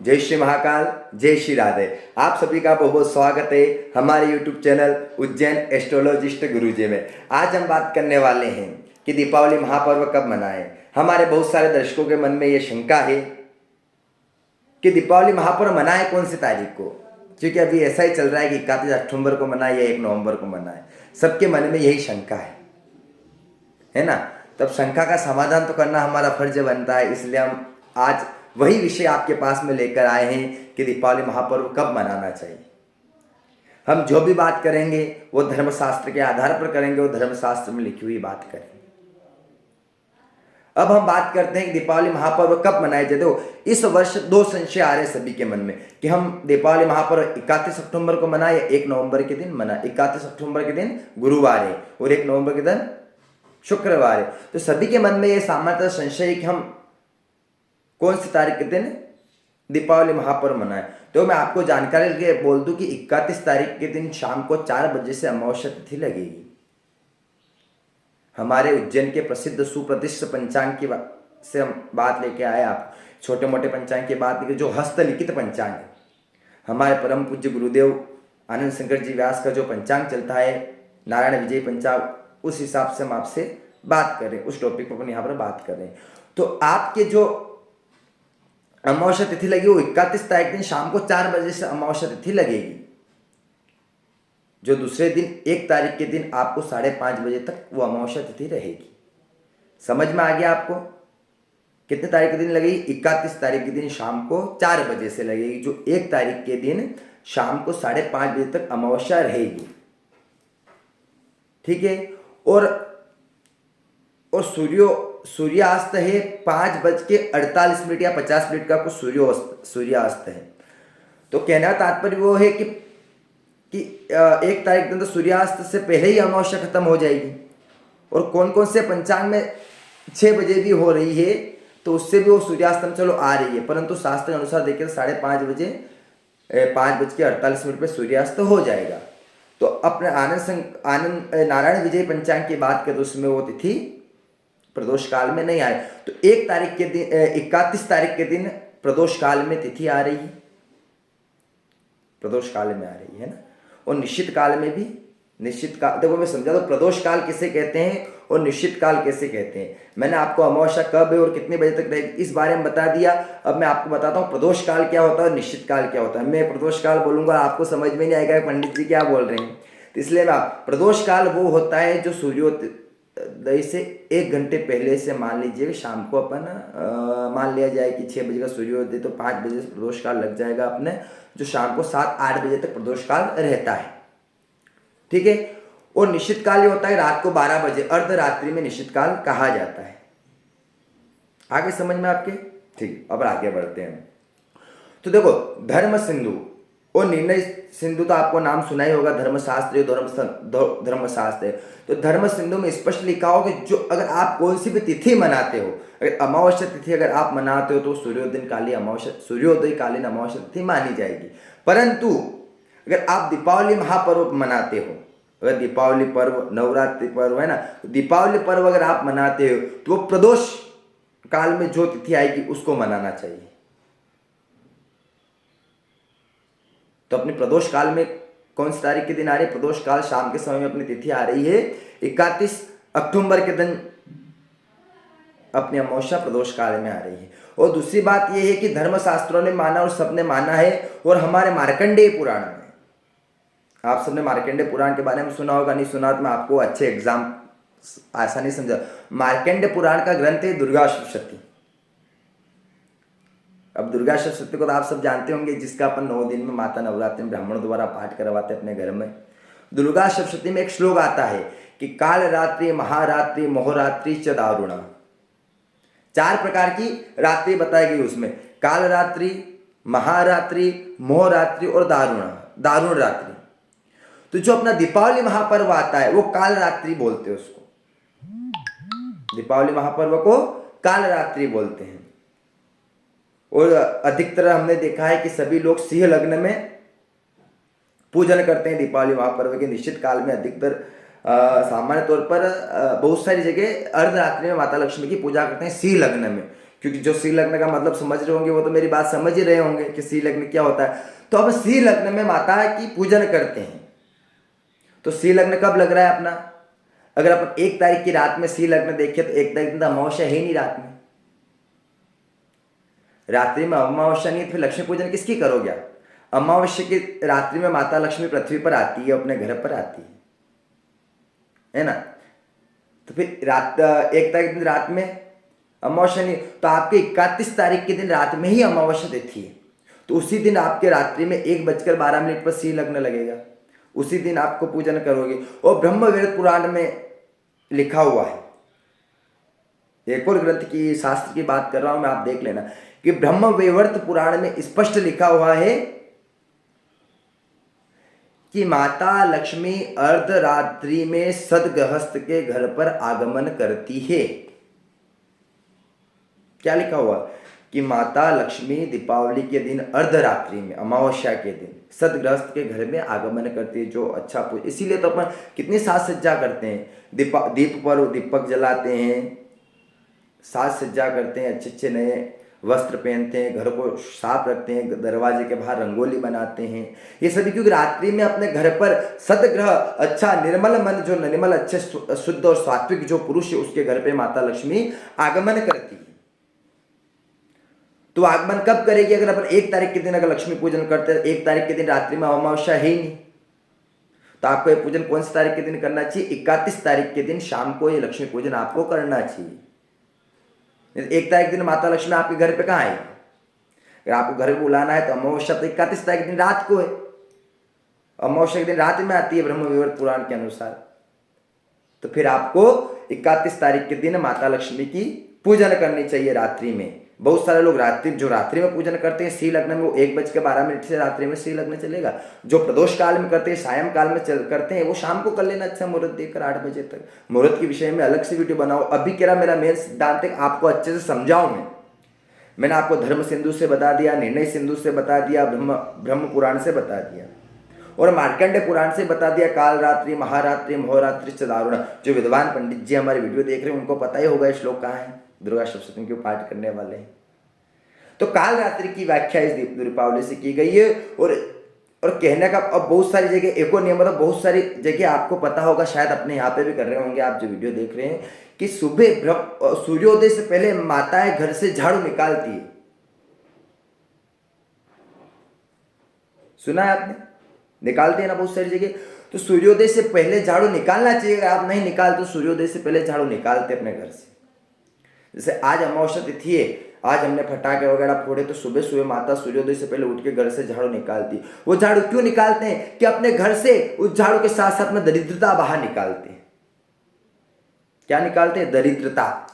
जय श्री महाकाल, जय श्री राधे। आप सभी का बहुत बहुत स्वागत है हमारे YouTube चैनल उज्जैन एस्ट्रोलॉजिस्ट गुरुजी में। आज हम बात करने वाले हैं कि दीपावली महापर्व कब मनाएं। हमारे बहुत सारे दर्शकों के मन में ये शंका है कि दीपावली महापर्व मनाएं कौन सी तारीख को, क्योंकि अभी ऐसा ही चल रहा है कि 31 अक्टूबर को मनाएं या 1 नवंबर को मनाएं। सबके मन में यही शंका है ना। तब शंका का समाधान तो करना हमारा फर्ज बनता है, इसलिए हम आज वही विषय आपके पास में लेकर आए हैं कि दीपावली महापर्व कब मनाना चाहिए। हम जो भी बात करेंगे वो धर्मशास्त्र के आधार पर करेंगे, वो धर्मशास्त्र में लिखी हुई बात करेंगे। अब हम बात करते हैं कि दीपावली महापर्व कब मनाए जाते हो। इस वर्ष दो संशय आ रहे सभी के मन में कि हम दीपावली महापर्व 31 अक्टूबर को मनाए या 1 नवंबर के दिन मनाए। 31 अक्टूबर के दिन गुरुवार है और 1 नवंबर के दिन शुक्रवार है। तो सभी के मन में यह सामान्यतः संशय है कि हम कौन सी तारीख के दिन दीपावली महापर्व मनाएं। तो मैं आपको जानकारी के बोल दूं कि 31 तारीख के दिन शाम को 4 बजे से अमावस्या तिथि लगेगी। हमारे उज्जैन के प्रसिद्ध सुप्रतिष्ठित पंचांग की से हम बात लेके आए। आप छोटे मोटे पंचांग की बात लेके जो हस्तलिखित पंचांग है, हमारे परम पूज्य गुरुदेव आनंद शंकर जी व्यास का जो पंचांग चलता है नारायण विजय पंचांग, उस हिसाब से हम आपसे बात करें, उस टॉपिक पर अपन यहाँ पर बात कर रहे हैं। तो आपके जो अमावस्या तिथि लगी वो 31 तारीख दिन शाम को 4 बजे से अमावस्या तिथि लगेगी, जो दूसरे दिन 1 तारीख के दिन आपको 5:30 बजे तक वो अमावस्या तिथि रहेगी। समझ में आ गया आपको? कितने तारीख के दिन लगेगी? 31 तारीख के दिन शाम को 4 बजे से लगेगी, जो 1 तारीख के दिन शाम को 5:30 बजे तक अमावस्या रहेगी। ठीक है। और सूर्यास्त है 5:48 या 50 का कुछ सूर्यास्त है। तो कहना तात्पर्य वो है कि 1 तारीख दिन तो सूर्यास्त से पहले ही अमावस्या खत्म हो जाएगी। और कौन कौन से पंचांग में 6 बजे भी हो रही है, तो उससे भी वो सूर्यास्त चलो आ रही है, परंतु शास्त्र के अनुसार देखिए 5:30 बजे 5:48 पे सूर्यास्त हो जाएगा। तो अपने आनंद नारायण विजय पंचांग की बात करें तो उसमें वो तिथि प्रदोष काल में नहीं आए। तो 1 तारीख के दिन 31 तारीख के दिन प्रदोष काल में तिथि आ रही है, प्रदोष काल में आ रही है ना। और निश्चित काल में भी, निश्चित काल देखो मैं समझा दो, प्रदोष काल किसे कहते हैं और निश्चित काल कैसे कहते हैं। मैंने आपको अमावस्या कब है और कितने बजे तक रहेगी इस बारे में बता दिया। अब मैं आपको बताता हूँ प्रदोष काल क्या होता है और निश्चित काल क्या होता है। मैं प्रदोष काल बोलूंगा आपको समझ में नहीं आएगा पंडित जी क्या बोल रहे हैं, तो इसलिए मैं प्रदोष काल वो होता है जो सूर्योदय से 1 घंटे पहले से, मान लीजिए शाम को अपन मान लिया जाए कि 6 बजे का सूर्योदय, तो 5 बजे से प्रदोष काल लग जाएगा अपने, जो शाम को 7-8 बजे तक प्रदोष काल रहता है। ठीक है। और निश्चित काल ये होता है रात को 12 बजे, अर्धरात्रि में निश्चित काल कहा जाता है। आगे समझ में आपके? ठीक, अब आगे बढ़ते हैं। तो देखो धर्म सिंधु और निर्णय सिंधु तो आपको नाम सुना ही होगा, धर्मशास्त्र धर्मशास्त्र है। तो धर्म सिंधु में स्पष्ट लिखा हो कि जो अगर आप कोई सी भी तिथि मनाते हो, अगर अमावस्या तिथि अगर आप मनाते हो तो सूर्योदय कालीन अमावस्या तिथि मानी जाएगी। परंतु अगर आप दीपावली महापर्व मनाते हो, अगर दीपावली पर्व नवरात्रि पर्व है ना, तो दीपावली पर्व अगर आप मनाते हो तो वो प्रदोष काल में जो तिथि आएगी उसको मनाना चाहिए। तो अपनी प्रदोष काल में कौन सी तारीख के दिन आ रही है? प्रदोष काल शाम के समय में अपनी तिथि आ रही है 31 अक्टूबर के दिन अपनी अमावस्या प्रदोष काल में आ रही है। और दूसरी बात यह है कि धर्मशास्त्रों ने माना और सबने माना है, और हमारे मार्कंडेय पुराण में, आप सबने मार्कंडेय पुराण के बारे में सुना होगा, नहीं सुना तो मैं आपको अच्छे एग्जाम आसानी समझा। मार्कंडेय पुराण का ग्रंथ है दुर्गा सप्तशती। अब दुर्गा सप्तशती को तो आप सब जानते होंगे, जिसका अपन 9 दिन में माता नवरात्रि में ब्राह्मणों द्वारा पाठ करवाते हैं अपने घर में। दुर्गा सप्तशती में एक श्लोक आता है कि काल रात्रि महारात्रि मोहरात्रि च दारुणा। 4 प्रकार की रात्रि बताई गई उसमें, काल रात्रि, महारात्रि, मोहरात्रि और दारुण रात्रि। तो जो अपना दीपावली महापर्व आता है वो काल रात्रि बोलते हैं उसको, दीपावली महापर्व को काल रात्रि बोलते हैं। और अधिकतर हमने देखा है कि सभी लोग सिंह लग्न में पूजन करते हैं दीपावली महापर्व के। निश्चित काल में अधिकतर सामान्य तौर पर बहुत सारी जगह अर्धरात्रि में माता लक्ष्मी की पूजा करते हैं सिंह लग्न में, क्योंकि जो सी लग्न का मतलब समझ रहे होंगे वो तो मेरी बात समझ ही रहे होंगे कि सी लग्न क्या होता है। तो अब सी लग्न में माता की पूजन करते हैं। तो सी लग्न कब लग रहा है अपना? अगर अपन 1 तारीख की रात में सी लग्न देखें तो 1 तारीख में तो अमावस्या है ही नहीं रात में। रात्रि में अमावस्या नहीं, फिर लक्ष्मी पूजन किसकी करोगे आप? अमावस्या की रात्रि में माता लक्ष्मी पृथ्वी पर आती है, अपने घर पर आती है ना। तो फिर रात 1 तारीख दिन रात में अमावस्या नहीं, तो आपके 31 तारीख के दिन रात में ही अमावस्या तिथि है। तो उसी दिन आपके रात्रि में 1:12 पर सी लग्न लगेगा, उसी दिन आपको पूजन करोगे। और ब्रह्मवेद पुराण में लिखा हुआ है, एक और ग्रंथ की शास्त्र की बात कर रहा हूं मैं, आप देख लेना कि ब्रह्मवैवर्त पुराण में स्पष्ट लिखा हुआ है कि माता लक्ष्मी अर्धरात्रि में सदगृहस्थ के घर पर आगमन करती है। क्या लिखा हुआ कि माता लक्ष्मी दीपावली के दिन अर्धरात्रि में अमावस्या के दिन सदगृहस्थ के घर में आगमन करती है, जो अच्छा इसीलिए तो अपन कितनी साज सज्जा करते हैं, दीप पर दीपक जलाते हैं, साज सज्जा करते हैं, अच्छे अच्छे नए वस्त्र पहनते हैं, घर को साफ रखते हैं, दरवाजे के बाहर रंगोली बनाते हैं। ये सभी क्योंकि रात्रि में अपने घर पर सदग्रह अच्छा निर्मल मन, जो निर्मल अच्छे शुद्ध और सात्विक जो पुरुष है उसके घर पे माता लक्ष्मी आगमन करती है। तो आगमन कब करेगी? अगर अपन 1 तारीख के दिन अगर लक्ष्मी पूजन करते हैं, 1 तारीख के दिन रात्रि में अमावस्या है ही नहीं, तो आपको ये पूजन कौन सी तारीख के दिन करना चाहिए? 31 तारीख के दिन शाम को ये लक्ष्मी पूजन आपको करना चाहिए। 1 तारीख दिन माता लक्ष्मी आपके घर पे कहाँ आएगी? अगर आपको घर पे बुलाना है तो अमावस्या तो 31 तारीख दिन रात को है, अमावस्या के दिन रात में आती है ब्रह्मवैवर्त पुराण के अनुसार। तो फिर आपको 31 तारीख के दिन माता लक्ष्मी की पूजन करनी चाहिए रात्रि में। बहुत सारे लोग रात्रि में पूजन करते हैं सी लग्न में, वो 1:12 से रात्रि में सी लग्न चलेगा। जो प्रदोष काल में करते हैं, सायं काल में करते हैं, वो शाम को कर लेना अच्छा मुहूर्त देखकर 8 बजे तक। मुहूर्त के विषय में अलग से वीडियो बनाओ। अभी क्या मेरा मेन सिद्धांत है आपको अच्छे से समझाऊं मैंने आपको धर्म सिंधु से बता दिया, निर्णय सिंधु से बता दिया, ब्रह्म पुराण से बता दिया और मार्कंडेय पुराण से बता दिया। काल रात्रि, महारात्रि, महोरात्रि दारुण। जो विद्वान पंडित जी हमारे वीडियो देख रहे हैं उनको पता ही होगा श्लोक कहाँ है, दुर्गा सप्तमी के पाठ करने वाले हैं। तो काल रात्रि की व्याख्या इस दीपावली से की गई है। और कहने का अब बहुत सारी जगह एको नियम, मतलब बहुत सारी जगह आपको पता होगा, शायद अपने यहाँ पे भी कर रहे होंगे आप जो वीडियो देख रहे हैं, कि सुबह सूर्योदय से पहले माताएं घर से झाड़ू निकालती है। सुना है आपने? निकालते हैं ना बहुत सारी जगह। तो सूर्योदय से पहले झाड़ू निकालना चाहिए। अगर आप नहीं निकालते तो सूर्योदय से पहले झाड़ू निकालते अपने घर से। जैसे आज अमावस्या तिथि है, आज हमने फटाके वगैरह फोड़े, तो सुबह सुबह माता सूर्योदय से पहले उठ के घर से झाड़ू निकालती। वो झाड़ू क्यों निकालते हैं? कि अपने घर से उस झाड़ू के साथ साथ में दरिद्रता बाहर निकालते हैं। क्या निकालते हैं? दरिद्रता।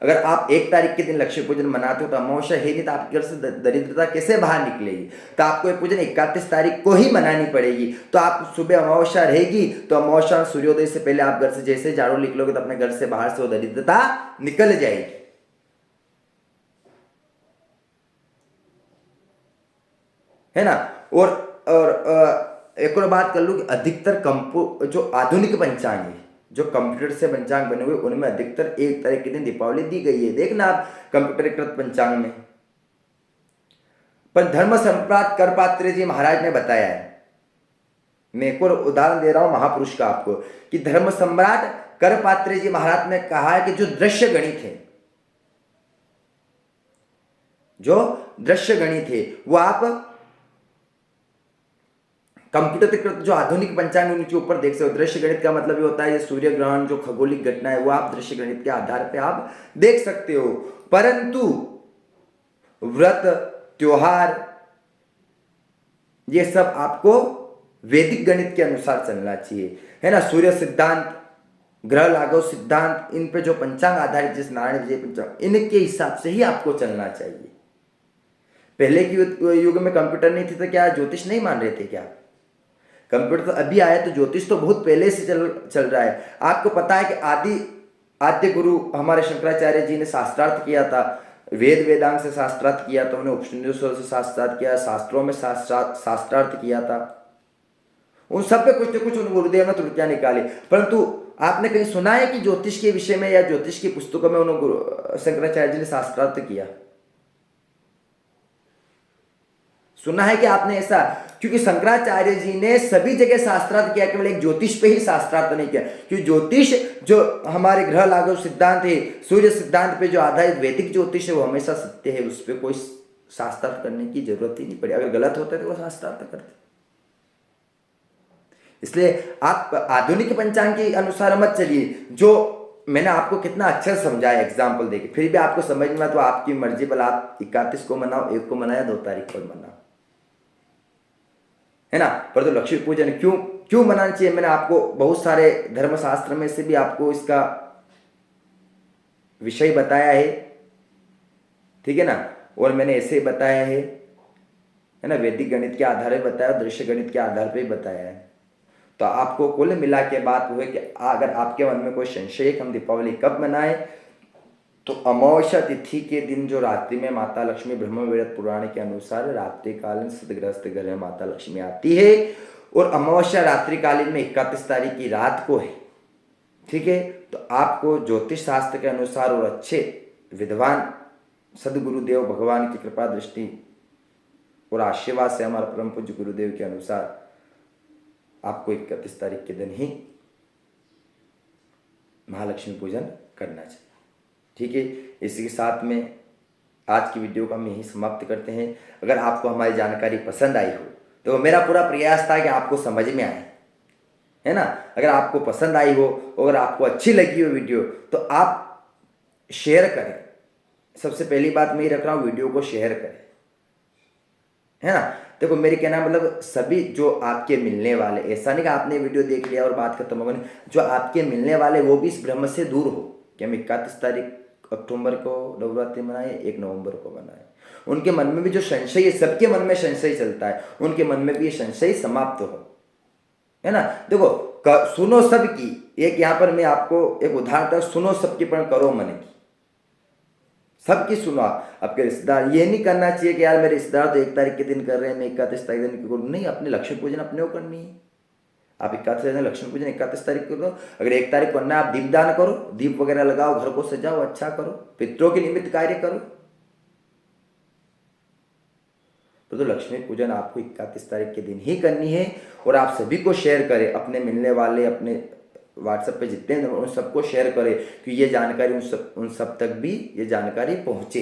अगर आप 1 तारीख के दिन लक्ष्मी पूजन मनाते हो तो अमावस्या है नहीं, तो आपके घर से दरिद्रता कैसे बाहर निकलेगी? तो आपको ये पूजन 31 तारीख को ही मनानी पड़ेगी। तो आप सुबह अमावस्या रहेगी तो अमावस्या सूर्योदय से पहले आप घर से जैसे झाड़ू निकलोगे तो अपने घर से बाहर से वो दरिद्रता निकल जाएगी। है ना। और एक और बात कर लूँ कि अधिकतर जो आधुनिक पंचांग है, जो कंप्यूटर से पंचांग बने हुए, उनमें अधिकतर 1 तारीख के दिन दीपावली दी गई है। देखना आप कंप्यूटरीकृत पंचांग में। पर धर्म सम्राट करपात्रे जी महाराज ने बताया है, मैं एक और उदाहरण दे रहा हूं महापुरुष का आपको, कि धर्म सम्राट करपात्रे जी महाराज ने कहा है कि जो दृश्य गणित है, जो दृश्य गणित है वो आप कंप्यूटरीकृत जो आधुनिक पंचांग उनके ऊपर देख सकते हो। दृश्य गणित का मतलब ये होता है सूर्य ग्रहण, जो खगोलिक घटना है वो आप दृश्य गणित के आधार पे आप देख सकते हो। परंतु व्रत, त्योहार, ये सब आपको वैदिक गणित के अनुसार चलना चाहिए, है ना। सूर्य सिद्धांत, ग्रह लागव सिद्धांत, इन पे जो पंचांग आधारित जिस नारायण विजय पंचांग, इनके हिसाब से ही आपको चलना चाहिए। पहले के युग में कंप्यूटर नहीं थे तो क्या ज्योतिष नहीं मान रहे थे क्या? कंप्यूटर तो अभी आया, तो ज्योतिष तो बहुत पहले से चल रहा है। आपको पता है कि आद्य गुरु हमारे शंकराचार्य जी ने शास्त्रार्थ किया था, वेदांग से शास्त्रार्थ किया था, उन्होंने उपनिषदों से शास्त्रार्थ किया, शास्त्रों में शास्त्रार्थ किया था। उन सब पे कुछ न कुछ उन गुरुदेव ने त्रुटियां निकाली, परंतु आपने कहीं सुना है कि ज्योतिष के विषय में या ज्योतिष की पुस्तकों में उन्होंने शंकराचार्य जी ने शास्त्रार्थ किया? सुना है कि आपने ऐसा? क्योंकि शंकराचार्य जी ने सभी जगह शास्त्रार्थ किया, केवल एक ज्योतिष पे ही शास्त्रार्थ नहीं किया। क्योंकि ज्योतिष जो हमारे ग्रह लागू सिद्धांत है, सूर्य सिद्धांत पे जो आधारित वैदिक ज्योतिष है, वो हमेशा सत्य है, उस पर कोई शास्त्रार्थ करने की जरूरत ही नहीं पड़ी। अगर गलत होता है तो वो शास्त्रार्थ करते। इसलिए आप आधुनिक पंचांग के अनुसार मत चलिए। जो मैंने आपको कितना अच्छा समझाया एग्जाम्पल देके, फिर भी आपको समझ में तो आपकी मर्जी, भला आप 31 को मनाओ, 1 को मनाया, 2 तारीख को मनाओ, है ना। पर तो लक्ष्मी पूजन क्यों मनाना चाहिए, मैंने आपको बहुत सारे धर्मशास्त्र में से भी आपको इसका विषय बताया है, ठीक है ना। और मैंने ऐसे ही बताया है ना, वैदिक गणित के आधार पर बताया, दृश्य गणित के आधार पर बताया है। तो आपको कुल मिला के बात हुए कि अगर आपके मन में कोई संशय है कि हम दीपावली कब मनाएं, तो अमावस्या तिथि के दिन जो रात्रि में माता लक्ष्मी ब्रह्म वेद पुराण के अनुसार रात्रिकालीन सदग्रस्त घर में माता लक्ष्मी आती है, और अमावस्या रात्रिकालीन में 31 तारीख की रात को है, ठीक है। तो आपको ज्योतिष शास्त्र के अनुसार और अच्छे विद्वान सदगुरुदेव भगवान की कृपा दृष्टि और आशीर्वाद से हमारे परम पूज्य गुरुदेव के अनुसार आपको 31 तारीख के दिन ही महालक्ष्मी पूजन करना चाहिए, ठीक है। इसी के साथ में आज की वीडियो को हम यहीं समाप्त करते हैं। अगर आपको हमारी जानकारी पसंद आई हो तो मेरा पूरा प्रयास था कि आपको समझ में आए, है ना। अगर आपको पसंद आई हो, अगर आपको अच्छी लगी हो वीडियो, तो आप शेयर करें। सबसे पहली बात मैं ये रख रहा हूँ, वीडियो को शेयर करें, है ना। देखो मेरे कहना मतलब सभी जो आपके मिलने वाले, ऐसा नहीं कि आपने वीडियो देख लिया और बात खत्म हो गई, जो आपके मिलने वाले वो भी इस भ्रम से दूर हो कि हम 31 तारीख अक्टूबर को नवरात्रि मनाए, 1 नवंबर को मनाए। उनके मन में भी जो संशय है, सबके मन में संशय चलता है, उनके मन में भी ये संशय समाप्त हो, है ना। देखो सुनो सबकी, एक यहाँ पर मैं आपको एक उदाहरण था, सुनो सबकी पर करो मन की। सबकी सुनो आपके रिश्तेदार, ये नहीं करना चाहिए कि यार मेरे रिश्तेदार तो 1 तारीख के दिन कर रहे हैं, मैं 31 तारीख दिन क्यों करूँ। नहीं, अपनी लक्ष्मी पूजन अपने को करनी है। आप 31 दिन लक्ष्मी पूजन 31 तारीख को करो। अगर 1 तारीख को करना है, आप दीपदान करो, दीप वगैरह लगाओ, घर को सजाओ, अच्छा करो, पितरों के निमित्त कार्य करो। तो लक्ष्मी पूजन आपको 31 तारीख के दिन ही करनी है। और आप सभी को शेयर करें, अपने मिलने वाले, अपने व्हाट्सएप पे जितने उन सबको शेयर करें कि ये जानकारी उन सब तक भी ये जानकारी पहुँचे।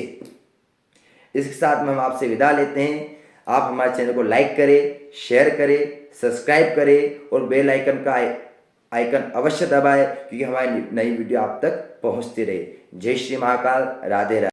इसके साथ में हम आपसे विदा लेते हैं। आप हमारे चैनल को लाइक करें, शेयर करें, सब्सक्राइब करें और बेल आइकन का आइकन अवश्य दबाएं, क्योंकि हमारी नई वीडियो आप तक पहुँचती रहे। जय श्री महाकाल, राधे राधे।